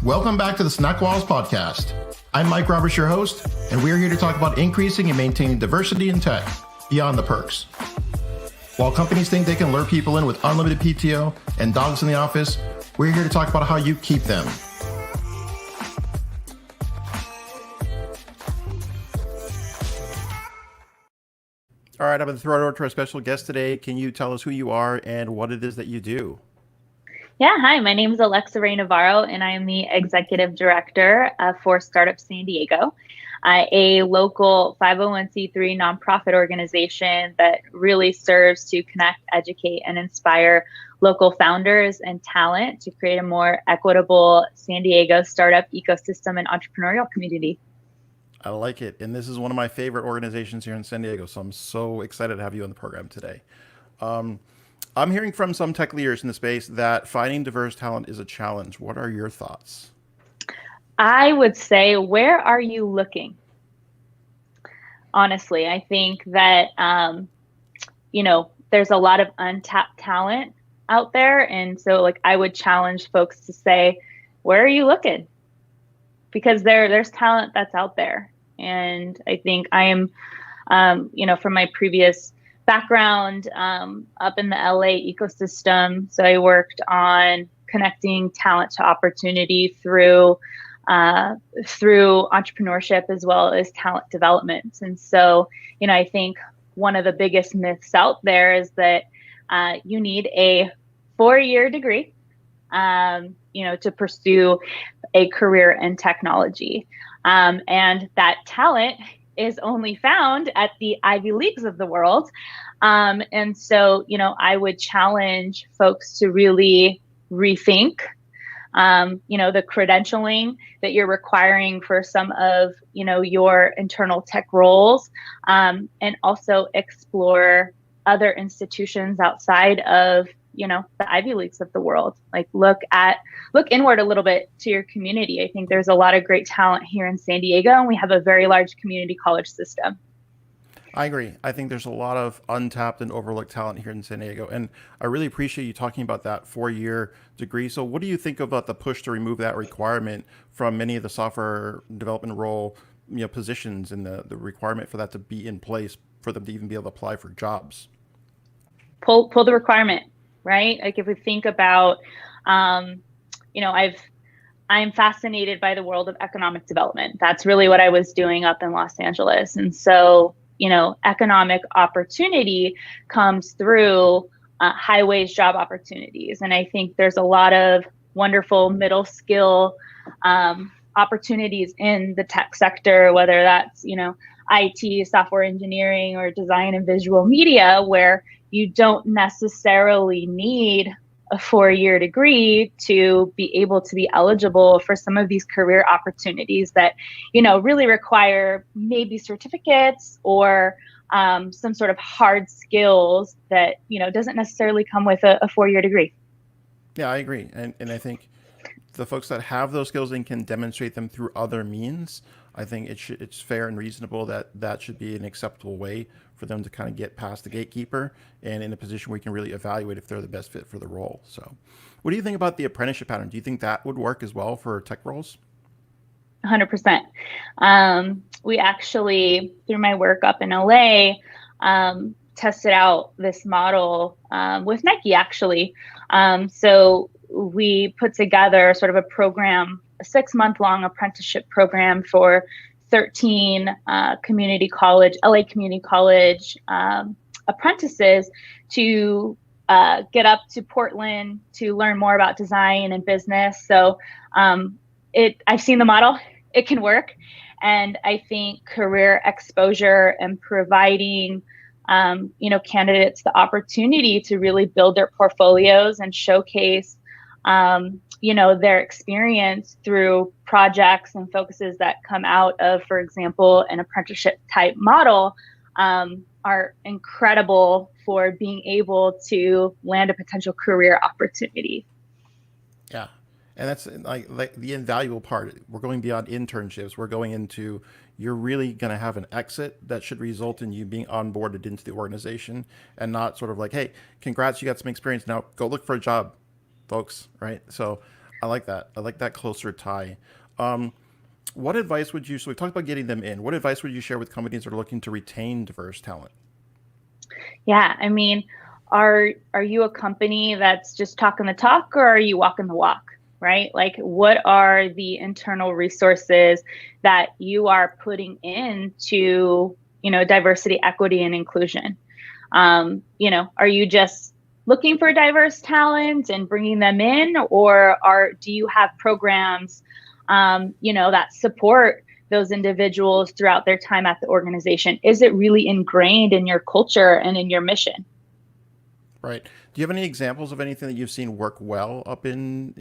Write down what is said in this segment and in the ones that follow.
Welcome back to the SnackWalls podcast. I'm Mike Roberts, your host, and we're here to talk about increasing and maintaining diversity in tech beyond the perks. While companies think they can lure people in with unlimited PTO and dogs in the office, we're here to talk about how you keep them. All right, I'm going to throw it over to our special guest today. Can you tell us who you are and what it is that you do? Yeah, hi, my name is Alexa-Rae Navarro, and I am the Executive Director for Startup San Diego, a local 501c3 nonprofit organization that really serves to connect, educate, and inspire local founders and talent to create a more equitable San Diego startup ecosystem and entrepreneurial community. I like it. And this is one of my favorite organizations here in San Diego, so I'm so excited to have you on the program today. I'm hearing from some tech leaders in the space that finding diverse talent is a challenge. What are your thoughts? I would say, where are you looking? Honestly, I think that, there's a lot of untapped talent out there. And so I would challenge folks to say, where are you looking? Because there's talent that's out there. And I think I am, from my previous background up in the LA ecosystem. So I worked on connecting talent to opportunity through entrepreneurship as well as talent development. And so, I think one of the biggest myths out there is that you need a 4-year degree, to pursue a career in technology. And that talent is only found at the Ivy Leagues of the world. And so, I would challenge folks to really rethink, the credentialing that you're requiring for some of, your internal tech roles, and also explore other institutions outside of, the Ivy Leagues of the world. Look inward a little bit to your community. I think there's a lot of great talent here in San Diego, and we have a very large community college system. I agree. I think there's a lot of untapped and overlooked talent here in San Diego. And I really appreciate you talking about that 4-year degree. So what do you think about the push to remove that requirement from many of the software development role positions, and the requirement for that to be in place for them to even be able to apply for jobs? Pull the requirement, right? If we think about, I'm fascinated by the world of economic development. That's really what I was doing up in Los Angeles. And so, economic opportunity comes through high-wage job opportunities. And I think there's a lot of wonderful middle skill opportunities in the tech sector, whether that's, IT, software engineering, or design and visual media, where you don't necessarily need a 4-year degree to be able to be eligible for some of these career opportunities that, really require maybe certificates or some sort of hard skills that, doesn't necessarily come with a 4-year degree. Yeah, I agree. And I think the folks that have those skills and can demonstrate them through other means, I think it's fair and reasonable that should be an acceptable way for them to kind of get past the gatekeeper and in a position where you can really evaluate if they're the best fit for the role. So what do you think about the apprenticeship pattern? Do you think that would work as well for tech roles? 100%. We actually, through my work up in LA, tested out this model with Nike, actually. So we put together sort of a program, a 6-month-long apprenticeship program for 13 LA Community College apprentices to get up to Portland to learn more about design and business. So I've seen the model. It can work. And I think career exposure and providing candidates the opportunity to really build their portfolios and showcase their experience through projects and focuses that come out of, for example, an apprenticeship type model, are incredible for being able to land a potential career opportunity. Yeah. And that's like the invaluable part. We're going beyond internships. We're going into, you're really going to have an exit that should result in you being onboarded into the organization, and not sort of like, hey, congrats, you got some experience. Now go look for a job, folks. Right. So I like that. I like that closer tie. Um, what advice would you? So we talked about getting them in. What advice would you share with companies that are looking to retain diverse talent? Yeah, I mean, are you a company that's just talking the talk, or are you walking the walk, right? Like, what are the internal resources that you are putting into, diversity, equity, and inclusion? Are you just looking for diverse talent and bringing them in, or do you have programs, that support those individuals throughout their time at the organization? Is it really ingrained in your culture and in your mission? Right. Do you have any examples of anything that you've seen work well up in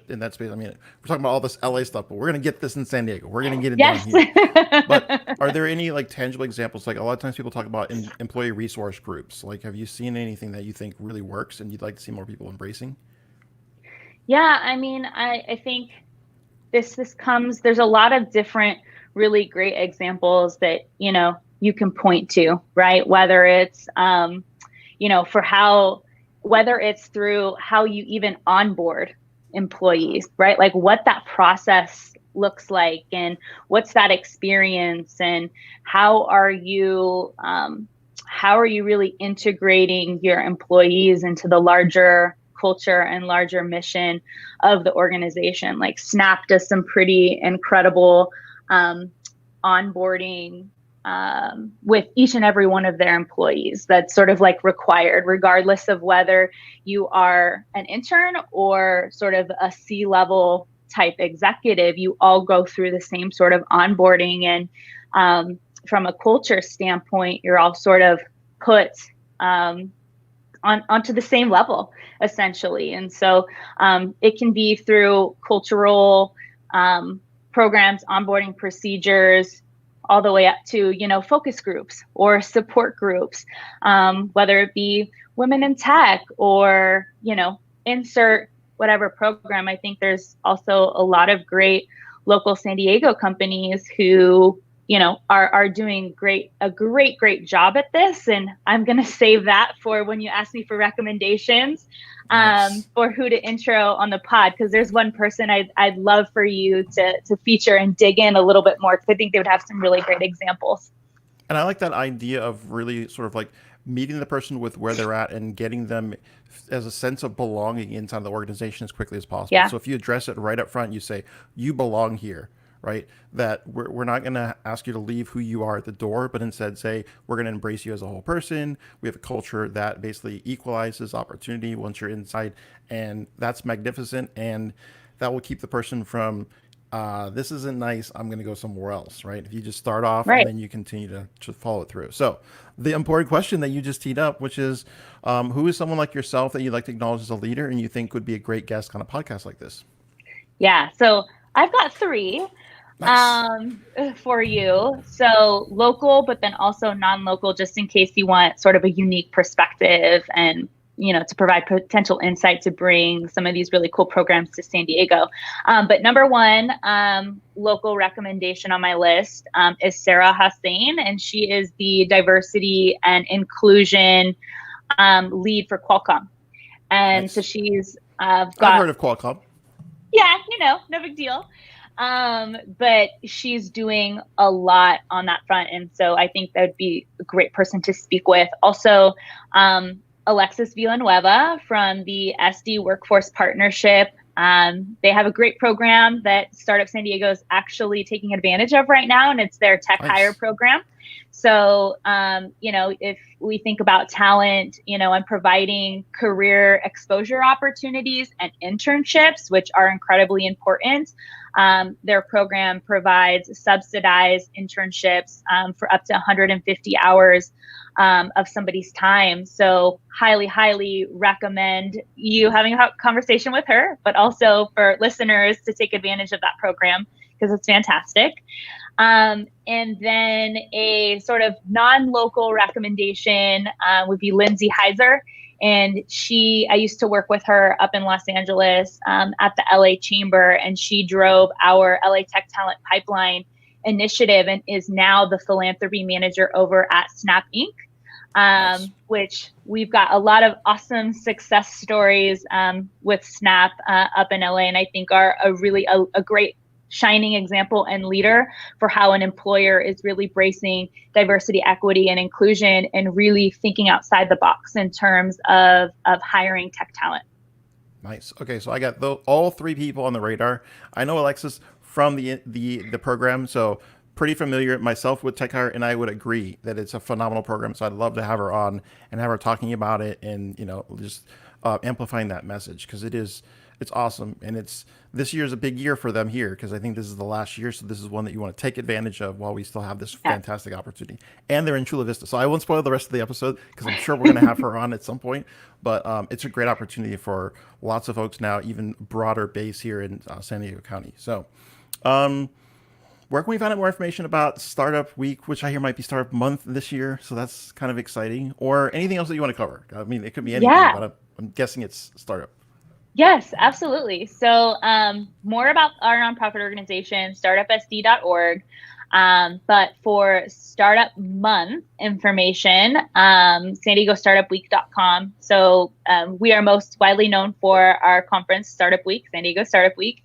that space? I mean, we're talking about all this LA stuff, but we're gonna get this in San Diego. We're gonna get it down Yes. here. But are there any like tangible examples? Like a lot of times people talk about employee resource groups. Like, have you seen anything that you think really works and you'd like to see more people embracing? Yeah, I mean, I think this comes, there's a lot of different really great examples that, you can point to, right? Whether it's, for whether it's through how you even onboard employees, right? Like what that process looks like, and what's that experience, and how are you really integrating your employees into the larger culture and larger mission of the organization. Like Snap does some pretty incredible onboarding with each and every one of their employees. That's sort of like required, regardless of whether you are an intern or sort of a C-level type executive. You all go through the same sort of onboarding, and from a culture standpoint, you're all sort of put onto the same level, essentially. And so it can be through cultural programs, onboarding procedures, all the way up to, focus groups or support groups, whether it be women in tech or, insert whatever program. I think there's also a lot of great local San Diego companies who, are doing a great job at this. And I'm going to save that for when you ask me for recommendations Nice. for who to intro on the pod, because there's one person I'd love for you to feature and dig in a little bit more, because I think they would have some really great examples. And I like that idea of really sort of like meeting the person with where they're at and getting them as a sense of belonging inside the organization as quickly as possible. Yeah. So if you address it right up front, you say, you belong here, right? That we're not going to ask you to leave who you are at the door, but instead say, we're going to embrace you as a whole person. We have a culture that basically equalizes opportunity once you're inside. And that's magnificent. And that will keep the person from, this isn't nice, I'm going to go somewhere else, right? If you just start off and Right. then you continue to follow it through. So the important question that you just teed up, which is, who is someone like yourself that you'd like to acknowledge as a leader and you think would be a great guest on a podcast like this? Yeah. So I've got three Nice. for you. So local, but then also non-local, just in case you want sort of a unique perspective and, to provide potential insight to bring some of these really cool programs to San Diego. But number one, local recommendation on my list is Sarah Hussain, and she is the diversity and inclusion lead for Qualcomm. And so Nice. she's I've got, heard of Qualcomm. yeah, no big deal. But she's doing a lot on that front. And so I think that would be a great person to speak with. Also, Alexis Villanueva from the SD Workforce Partnership. They have a great program that Startup San Diego is actually taking advantage of right now, and it's their Tech Hire Nice. program. So, if we think about talent, and providing career exposure opportunities and internships, which are incredibly important, their program provides subsidized internships for up to 150 hours of somebody's time. So highly recommend you having a conversation with her, but also for listeners to take advantage of that program, because it's fantastic. And then a sort of non-local recommendation would be Lindsay Heiser. And I used to work with her up in Los Angeles at the LA Chamber, and she drove our LA Tech Talent Pipeline initiative and is now the philanthropy manager over at Snap Inc. Nice. which we've got a lot of awesome success stories with Snap up in LA, and I think are a great shining example and leader for how an employer is really bracing diversity, equity, and inclusion, and really thinking outside the box in terms of hiring tech talent. Nice. Okay, so I got all three people on the radar. I know Alexis from the program, so pretty familiar myself with Tech Hire, and I would agree that it's a phenomenal program. So I'd love to have her on and have her talking about it, and just amplifying that message, because it's awesome, and this year is a big year for them here, because I think this is the last year, so this is one that you want to take advantage of while we still have this fantastic opportunity. And they're in Chula Vista, so I won't spoil the rest of the episode, because I'm sure we're going to have her on at some point. But it's a great opportunity for lots of folks now, even broader base here in San Diego County. So where can we find out more information about Startup Week, which I hear might be Startup Month this year, so that's kind of exciting, or anything else that you want to cover? I mean, it could be anything, but I'm guessing it's Startup. Yes, absolutely. So more about our nonprofit organization, startupsd.org. But for Startup Month information, San Diego StartupWeek.com. So we are most widely known for our conference, Startup Week, San Diego Startup Week.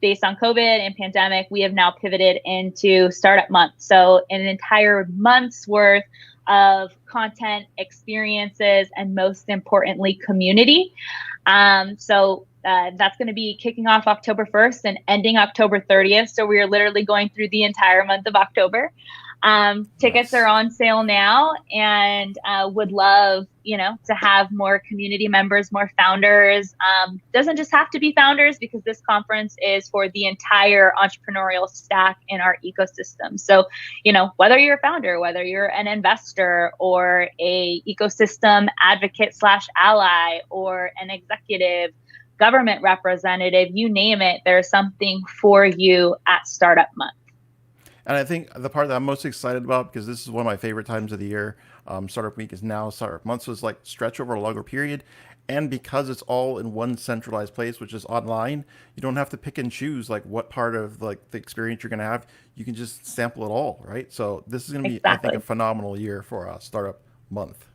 Based on COVID and pandemic, we have now pivoted into Startup Month. So an entire month's worth of content, experiences, and most importantly, community. So that's going to be kicking off October 1st and ending October 30th. So we are literally going through the entire month of October. Tickets are on sale now, and would love, to have more community members, more founders. Doesn't just have to be founders, because this conference is for the entire entrepreneurial stack in our ecosystem. So, whether you're a founder, whether you're an investor or a ecosystem advocate / ally, or an executive, government representative, you name it, there's something for you at Startup Month. And I think the part that I'm most excited about, because this is one of my favorite times of the year, Startup Week is now Startup Month, so it's like stretch over a longer period. And because it's all in one centralized place, which is online, you don't have to pick and choose like what part of like the experience you're going to have. You can just sample it all, right? So this is going to be, I think, a phenomenal year for Startup Month.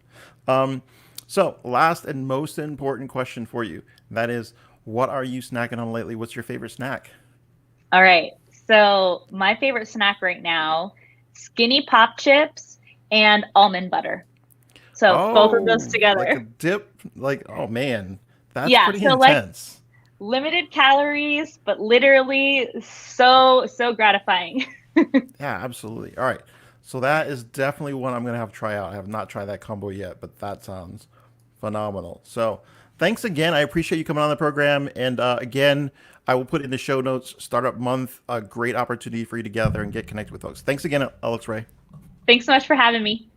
So last and most important question for you, and that is, what are you snacking on lately? What's your favorite snack? All right. So my favorite snack right now, skinny pop chips and almond butter. So both of those together. Like a dip, oh man, that's pretty intense. Like limited calories, but literally so gratifying. Yeah, absolutely. All right. So that is definitely one I'm going to have to try out. I have not tried that combo yet, but that sounds phenomenal. So thanks again. I appreciate you coming on the program. And again, I will put in the show notes, Startup Month, a great opportunity for you to gather and get connected with folks. Thanks again, Alexa-Rae. Thanks so much for having me.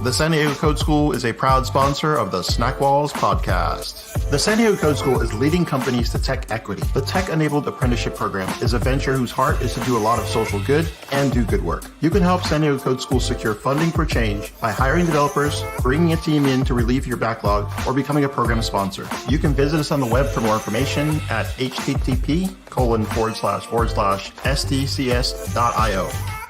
The San Diego Code School is a proud sponsor of the SnackWalls podcast. The San Diego Code School is leading companies to tech equity. The tech-enabled apprenticeship program is a venture whose heart is to do a lot of social good and do good work. You can help San Diego Code School secure funding for change by hiring developers, bringing a team in to relieve your backlog, or becoming a program sponsor. You can visit us on the web for more information at http:// sdcs.io.